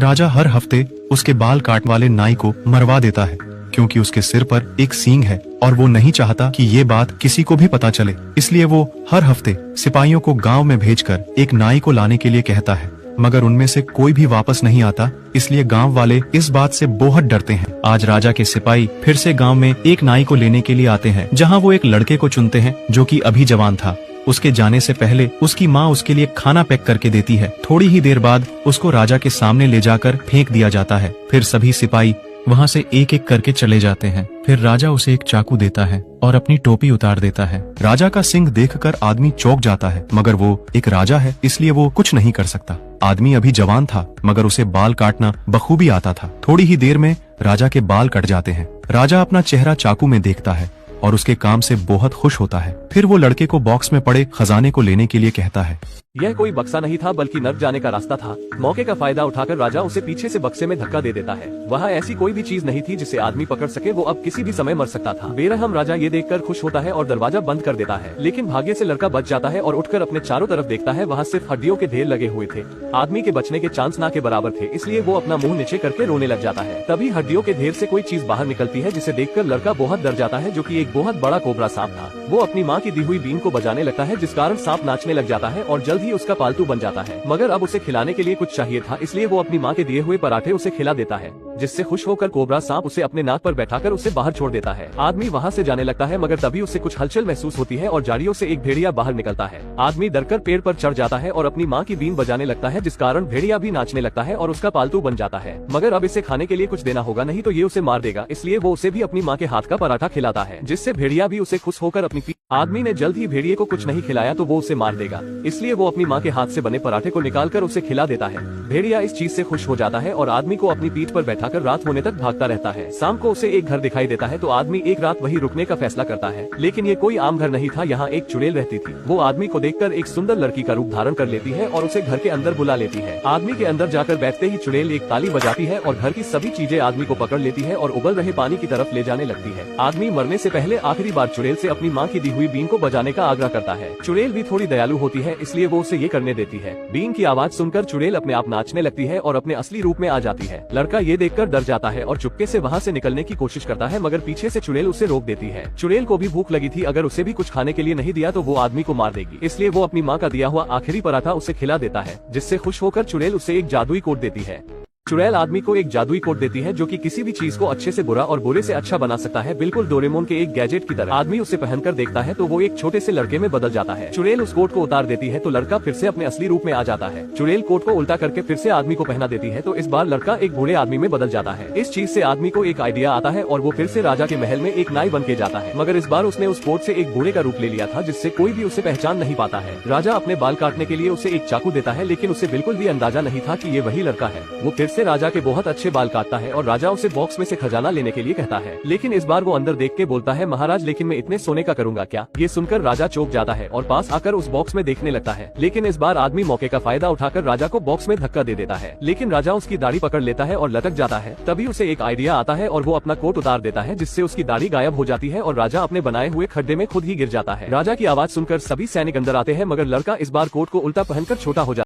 राजा हर हफ्ते उसके बाल काटने वाले नाई को मरवा देता है, क्योंकि उसके सिर पर एक सींग है और वो नहीं चाहता कि ये बात किसी को भी पता चले। इसलिए वो हर हफ्ते सिपाहियों को गांव में भेजकर एक नाई को लाने के लिए कहता है, मगर उनमें से कोई भी वापस नहीं आता। इसलिए गांव वाले इस बात से बहुत डरते हैं। आज राजा के सिपाही फिर से गांव में एक नाई को लेने के लिए आते हैं, जहां वो एक लड़के को चुनते हैं जो कि अभी जवान था। उसके जाने से पहले उसकी माँ उसके लिए खाना पैक करके देती है। थोड़ी ही देर बाद उसको राजा के सामने ले जाकर फेंक दिया जाता है। फिर सभी सिपाही वहाँ से एक एक करके चले जाते हैं। फिर राजा उसे एक चाकू देता है और अपनी टोपी उतार देता है। राजा का सिंह देखकर आदमी चौंक जाता है, मगर वो एक राजा है इसलिए वो कुछ नहीं कर सकता। आदमी अभी जवान था, मगर उसे बाल काटना बखूबी आता था। थोड़ी ही देर में राजा के बाल कट जाते हैं। राजा अपना चेहरा चाकू में देखता है और उसके काम से बहुत खुश होता है। फिर वो लड़के को बॉक्स में पड़े खजाने को लेने के लिए कहता है। यह कोई बक्सा नहीं था, बल्कि नर्क जाने का रास्ता था। मौके का फायदा उठाकर राजा उसे पीछे से बक्से में धक्का दे देता है। वहाँ ऐसी कोई भी चीज नहीं थी जिसे आदमी पकड़ सके। वो अब किसी भी समय मर सकता था। बेरहम राजा ये देखकर खुश होता है और दरवाजा बंद कर देता है। लेकिन भाग्य से लड़का बच जाता है और उठकर अपने चारों तरफ देखता है। वहाँ सिर्फ हड्डियों के ढेर लगे हुए थे। आदमी के बचने के चांस ना के बराबर थे, इसलिए वो अपना मुंह नीचे करके रोने लग जाता है। तभी हड्डियों के ढेर से कोई चीज बाहर निकलती है, जिसे देखकर लड़का बहुत डर जाता है, जो कि एक बहुत बड़ा कोबरा सांप था। वो अपनी माँ की दी हुई बीन को बजाने लगता है, जिस कारण सांप नाचने लग जाता है और जल्द ही उसका पालतू बन जाता है। मगर अब उसे खिलाने के लिए कुछ चाहिए था, इसलिए वो अपनी माँ के दिए हुए पराठे उसे खिला देता है, जिससे खुश होकर कोबरा सांप उसे अपने नाक पर बैठाकर उसे बाहर छोड़ देता है। आदमी वहाँ से जाने लगता है, मगर तभी उसे कुछ हलचल महसूस होती है और झाड़ियों से एक भेड़िया बाहर निकलता है। आदमी डरकर पेड़ पर चढ़ जाता है और अपनी माँ की बीन बजाने लगता है, जिस कारण भेड़िया भी नाचने लगता है और उसका पालतू बन जाता है। मगर अब इसे खाने के लिए कुछ देना होगा, नहीं तो ये उसे मार देगा। इसलिए वो उसे भी अपनी माँ के हाथ का पराठा खिलाता है, जिससे भेड़िया भी उसे खुश होकर अपनी आदमी ने जल्द ही भेड़िए को कुछ नहीं खिलाया तो वो उसे मार देगा। इसलिए वो अपनी माँ के हाथ से बने पराठे को निकालकर उसे खिला देता है। भेड़िया इस चीज से खुश हो जाता है और आदमी को अपनी पीठ पर बैठाकर रात होने तक भागता रहता है। शाम को उसे एक घर दिखाई देता है, तो आदमी एक रात वहीं रुकने का फैसला करता है। लेकिन ये कोई आम घर नहीं था, यहाँ एक चुड़ैल रहती थी। वो आदमी को देखकर एक सुंदर लड़की का रूप धारण कर लेती है और उसे घर के अंदर बुला लेती है। आदमी के अंदर जाकर बैठते ही चुड़ैल एक ताली बजाती है और घर की सभी चीजें आदमी को पकड़ लेती है और उबल रहे पानी की तरफ ले जाने लगती है। आदमी मरने से पहले आखिरी बार चुड़ैल से अपनी माँ की दी हुई बीन को बजाने का आग्रह करता है। चुड़ैल भी थोड़ी दयालु होती है, इसलिए वो उसे ये करने देती है। बीन की आवाज सुनकर चुड़ैल अपने आप नाचने लगती है और अपने असली रूप में आ जाती है। लड़का ये देखकर डर जाता है और चुपके से वहाँ से निकलने की कोशिश करता है, मगर पीछे से चुड़ैल उसे रोक देती है। चुड़ैल को भी भूख लगी थी, अगर उसे भी कुछ खाने के लिए नहीं दिया तो वो आदमी को मार देगी। इसलिए वो अपनी माँ का दिया हुआ आखिरी पराठा उसे खिला देता है, जिससे खुश होकर चुड़ैल उसे एक जादुई कोट देती है। चुड़ैल आदमी को एक जादुई कोट देती है, जो कि किसी भी चीज को अच्छे से बुरा और बुरे से अच्छा बना सकता है, बिल्कुल डोरेमोन के एक गैजेट की तरह। आदमी उसे पहनकर देखता है तो वो एक छोटे से लड़के में बदल जाता है। चुड़ैल उस कोट को उतार देती है तो लड़का फिर से अपने असली रूप में आ जाता है। चुड़ैल कोट को उल्टा करके फिर से आदमी को पहना देती है, तो इस बार लड़का एक बूढ़े आदमी में बदल जाता है। इस चीज से आदमी को एक आइडिया आता है और वो फिर से राजा के महल में एक नाई बन के जाता है, मगर इस बार उसने उस कोट से एक बूढ़े का रूप ले लिया था, जिससे कोई भी उसे पहचान नहीं पाता है। राजा अपने बाल काटने के लिए उसे एक चाकू देता है, लेकिन उसे बिल्कुल भी अंदाजा नहीं था कि ये वही लड़का है। वो फिर से राजा के बहुत अच्छे बाल काटता है और राजा उसे बॉक्स में से खजाना लेने के लिए कहता है। लेकिन इस बार वो अंदर देख के बोलता है, महाराज लेकिन मैं इतने सोने का करूंगा क्या? ये सुनकर राजा चौंक जाता है और पास आकर उस बॉक्स में देखने लगता है। लेकिन इस बार आदमी मौके का फायदा उठाकर राजा को बॉक्स में धक्का दे देता है, लेकिन राजा उसकी दाढ़ी पकड़ लेता है और लटक जाता है। तभी उसे एक आइडिया आता है और वो अपना कोट उतार देता है, जिससे उसकी दाढ़ी गायब हो जाती है और राजा अपने बनाए हुए खड्डे में खुद ही गिर जाता है। राजा की आवाज सुनकर सभी सैनिक अंदर आते हैं, मगर लड़का इस बार कोट को उल्टा पहनकर छोटा हो जाता है।